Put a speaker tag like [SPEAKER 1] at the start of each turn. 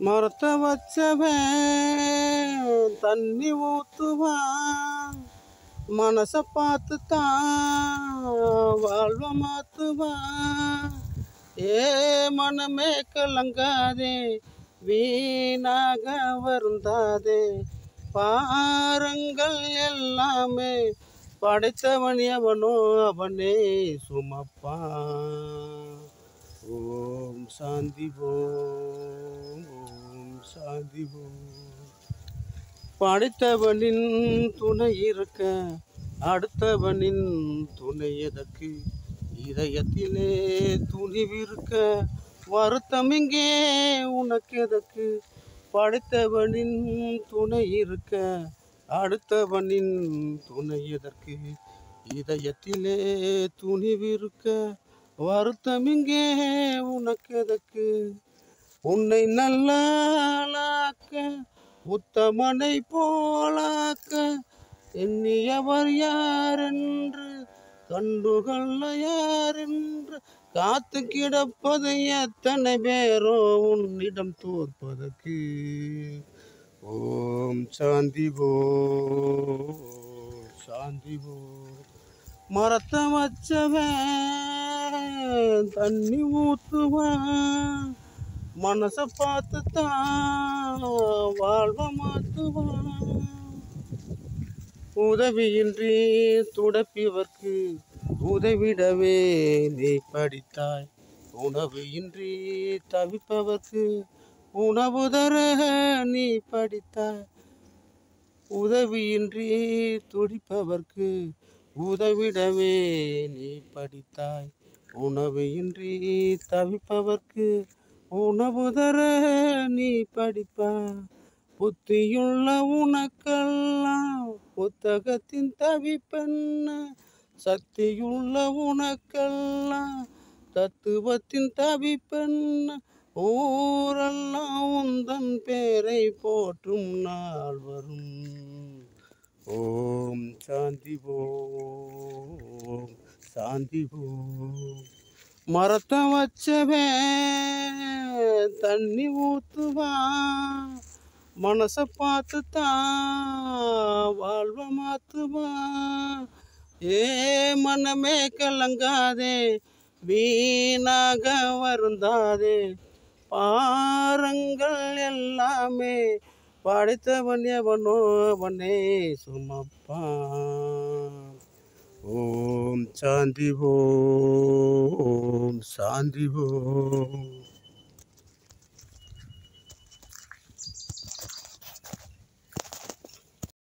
[SPEAKER 1] மரத்தை வச்சவன் தண்ணி ஊத்துவான், மனச பார்த்து தான் வாழ்வ மாத்துவான். ஏ மனமே கலங்காதே, வீணாக வருந்தாதே, பாருங்கள் எல்லாமே படைத்தவன் எவனோ அவனே சுமப்பான். ஓம் சாந்தி ஓம், ஓம் சாந்தி ஓம். படைத்தவனின் துணை இருக்க அடுத்தவனின் துணை எதற்கு? இதயத்திலே துணிவிருக்க வருத்தம் இங்கே உனக்கு எதற்கு? படைத்தவனின் துணை இருக்க அடுத்தவனின் துணை எதற்கு? இதயத்திலே துணிவிருக்க வருத்தம் இங்கே உனக்கு எதற்கு? உன்னை நல்லாக்க உத்தமனை போலாக்க எண்ணியவர் யாரென்று கண்டுகொள்ள யாரென்று காத்து கிடப்பது எத்தனை பேரோ உன்னிடம் தோற்பதற்கு. ஓம் சாந்தி ஓம், சாந்தி ஓம். மரத்தை வச்சவன் தண்ணி ஊத்துவான், மனச பார்த்து தான் வாழ்வ மாத்துவான். உதவியின்றி துடப்பிவர்க்கு உதவிடவே நீ படித்தாய், உணவு இன்றி தவிப்பவர்க்கு உணவு தர நீ படித்தாய். உதவியின்றி துடிப்பவர்க்கு உதவிடவே நீ படித்தாய், உணவு இன்றி தவிப்பவர்க்கு உணவு தர நீ படிப்பாய். புத்தியுள்ள உனக்கெல்லாம் புத்தகத்தின் தவிப்பென்ன, சக்தியுள்ள உனக்கெல்லாம் தத்துவத்தின் தவிப்பென்ன. ஊரெல்லாம் உந்தன் பேரை போற்றும் நாள் வரும். ஓம் சாந்தி ஓம், சாந்தி ஓம். மரத்தை வச்சவன் தண்ணி ஊத்துவான், மனச பார்த்து தான் வாழ்வ மாத்துவான். ஏ மனமே கலங்காதே, வீணாக வருந்தாதே, பாருங்கள் எல்லாமே படைத்தவன் எவனோ அவனே சுமப்பான். ஓம் சாந்தி ஓம், சாந்தி ஓம்.